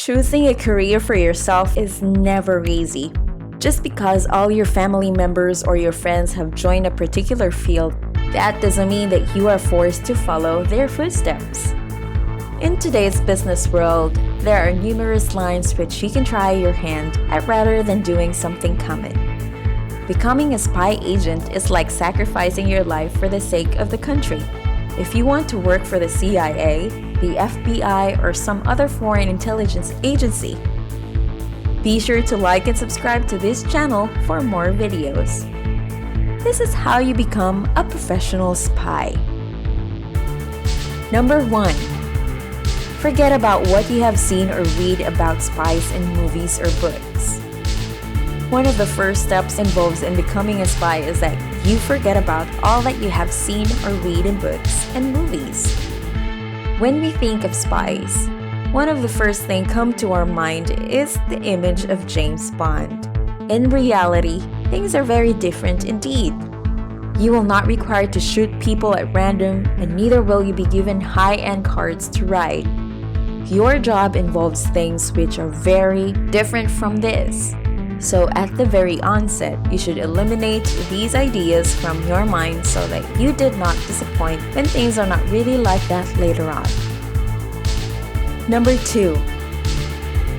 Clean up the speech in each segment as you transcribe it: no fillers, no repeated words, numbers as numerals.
Choosing a career for yourself is never easy. Just because all your family members or your friends have joined a particular field, that doesn't mean that you are forced to follow their footsteps. In today's business world, there are numerous lines which you can try your hand at rather than doing something common. Becoming a spy agent is like sacrificing your life for the sake of the country. If you want to work for the CIA, the FBI, or some other foreign intelligence agency, be sure to like and subscribe to this channel for more videos. This is how you become a professional spy. Number 1. Forget about what you have seen or read about spies in movies or books. One of the first steps involved in becoming a spy is that you forget about all that you have seen or read in books and movies. When we think of spies, one of the first things come to our mind is the image of James Bond. In reality, things are very different indeed. You will not be required to shoot people at random, and neither will you be given high-end cars to ride. Your job involves things which are very different from this. So at the very onset, you should eliminate these ideas from your mind so that you did not disappoint when things are not really like that later on. Number 2.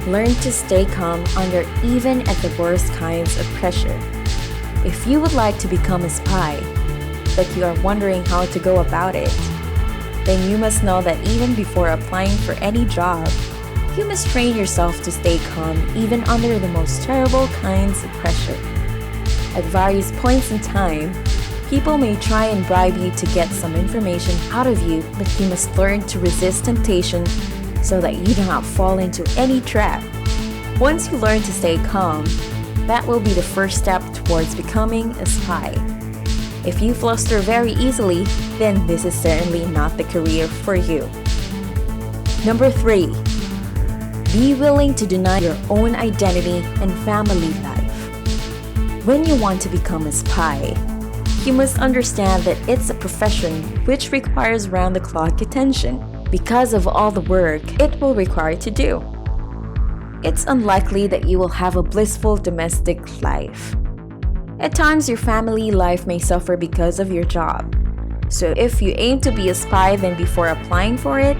Learn to stay calm under even at the worst kinds of pressure. If you would like to become a spy, but you are wondering how to go about it, then you must know that even before applying for any job, you must train yourself to stay calm even under the most terrible kinds of pressure. At various points in time, people may try and bribe you to get some information out of you, but you must learn to resist temptation so that you do not fall into any trap. Once you learn to stay calm, that will be the first step towards becoming a spy. If you fluster very easily, then this is certainly not the career for you. Number 3. Be willing to deny your own identity and family life. When you want to become a spy, you must understand that it's a profession which requires round-the-clock attention because of all the work it will require to do. It's unlikely that you will have a blissful domestic life. At times, your family life may suffer because of your job. So if you aim to be a spy, then before applying for it,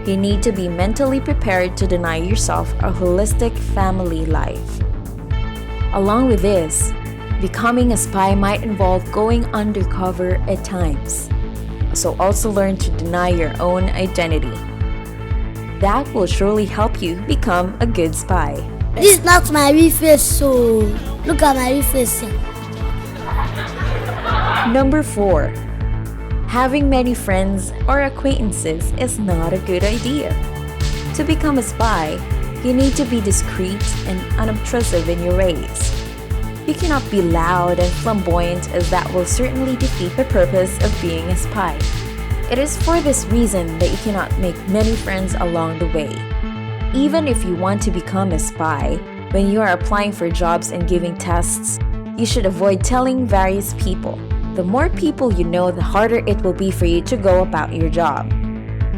you need to be mentally prepared to deny yourself a holistic family life. Along with this, becoming a spy might involve going undercover at times. So also learn to deny your own identity. That will surely help you become a good spy. This is not my real face, so look at my real face. Number 4. Having many friends or acquaintances is not a good idea. To become a spy, you need to be discreet and unobtrusive in your ways. You cannot be loud and flamboyant, as that will certainly defeat the purpose of being a spy. It is for this reason that you cannot make many friends along the way. Even if you want to become a spy, when you are applying for jobs and giving tests, you should avoid telling various people. The more people you know, the harder it will be for you to go about your job.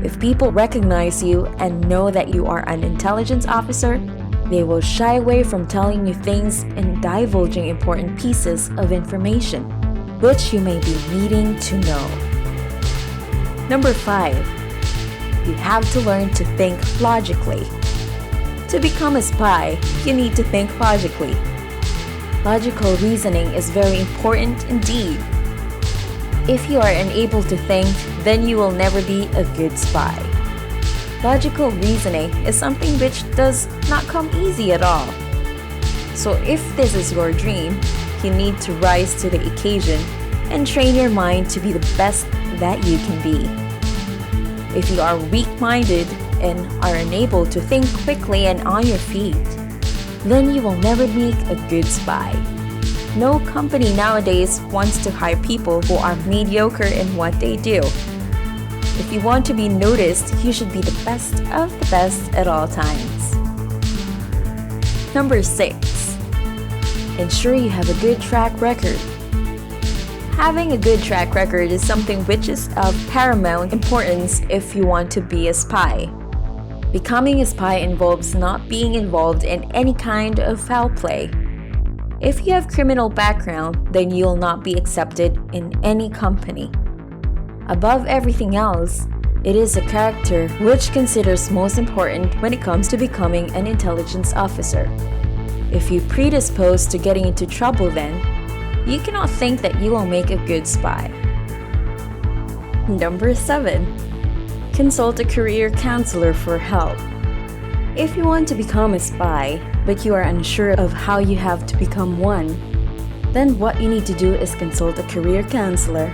If people recognize you and know that you are an intelligence officer, they will shy away from telling you things and divulging important pieces of information, which you may be needing to know. Number 5. You have to learn to think logically. To become a spy, you need to think logically. Logical reasoning is very important indeed. If you are unable to think, then you will never be a good spy. Logical reasoning is something which does not come easy at all. So if this is your dream, you need to rise to the occasion and train your mind to be the best that you can be. If you are weak-minded and are unable to think quickly and on your feet, then you will never make a good spy. No company nowadays wants to hire people who are mediocre in what they do. If you want to be noticed, you should be the best of the best at all times. Number 6. Ensure you have a good track record. Having a good track record is something which is of paramount importance if you want to be a spy. Becoming a spy involves not being involved in any kind of foul play. If you have criminal background, then you'll not be accepted in any company. Above everything else, it is a character which considers most important when it comes to becoming an intelligence officer. If you predispose to getting into trouble, then you cannot think that you will make a good spy. Number 7. Consult a career counselor for help. If you want to become a spy, but you are unsure of how you have to become one, then what you need to do is consult a career counselor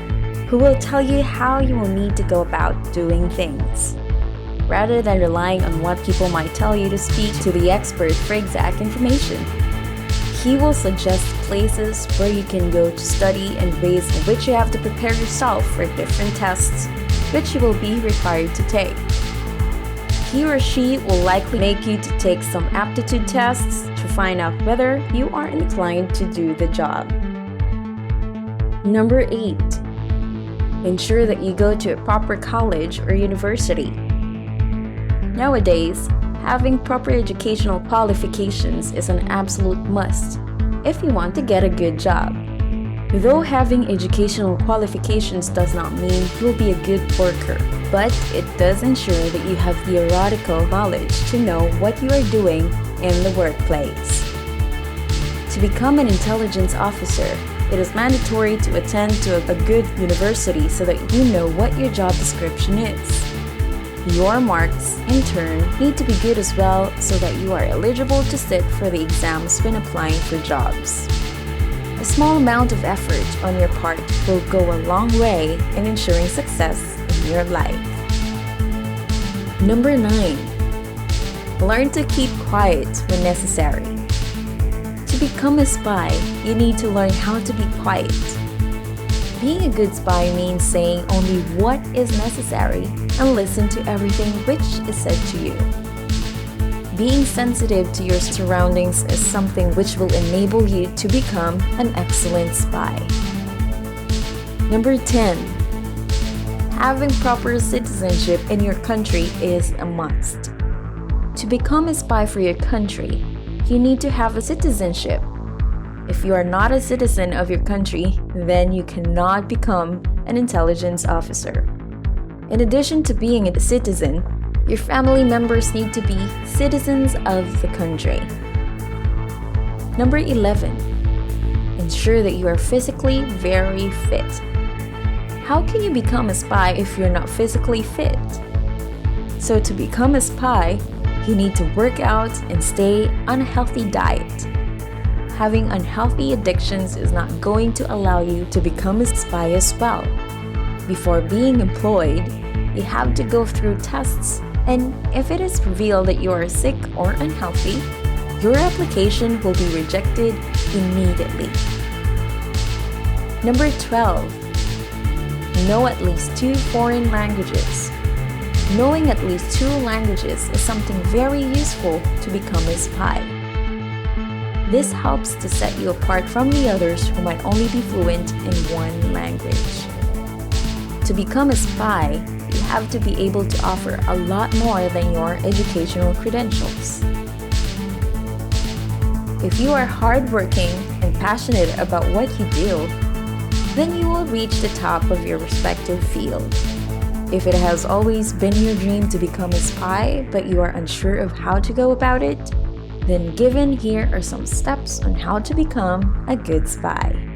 who will tell you how you will need to go about doing things. Rather than relying on what people might tell you to speak to the expert for exact information, he will suggest places where you can go to study and ways in which you have to prepare yourself for different tests which you will be required to take. He or she will likely make you to take some aptitude tests to find out whether you are inclined to do the job. Number 8. Ensure that you go to a proper college or university. Nowadays, having proper educational qualifications is an absolute must if you want to get a good job. Though having educational qualifications does not mean you'll be a good worker, but it does ensure that you have theoretical knowledge to know what you are doing in the workplace. To become an intelligence officer, it is mandatory to attend to a good university so that you know what your job description is. Your marks, in turn, need to be good as well so that you are eligible to sit for the exams when applying for jobs. A small amount of effort on your part will go a long way in ensuring success in your life. Number 9. Learn to keep quiet when necessary. To become a spy, you need to learn how to be quiet. Being a good spy means saying only what is necessary and listen to everything which is said to you. Being sensitive to your surroundings is something which will enable you to become an excellent spy. Number 10. Having proper citizenship in your country is a must. To become a spy for your country, you need to have a citizenship. If you are not a citizen of your country, then you cannot become an intelligence officer. In addition to being a citizen, your family members need to be citizens of the country. Number 11. Ensure that you are physically very fit. How can you become a spy if you're not physically fit? So to become a spy, you need to work out and stay on a healthy diet. Having unhealthy addictions is not going to allow you to become a spy as well. Before being employed, you have to go through tests, and if it is revealed that you are sick or unhealthy, your application will be rejected immediately. Number 12. Know at least 2 foreign languages. Knowing at least 2 languages is something very useful to become a spy. This helps to set you apart from the others who might only be fluent in one language. To become a spy, you have to be able to offer a lot more than your educational credentials. If you are hardworking and passionate about what you do, then you will reach the top of your respective field. If it has always been your dream to become a spy, but you are unsure of how to go about it, then given here are some steps on how to become a good spy.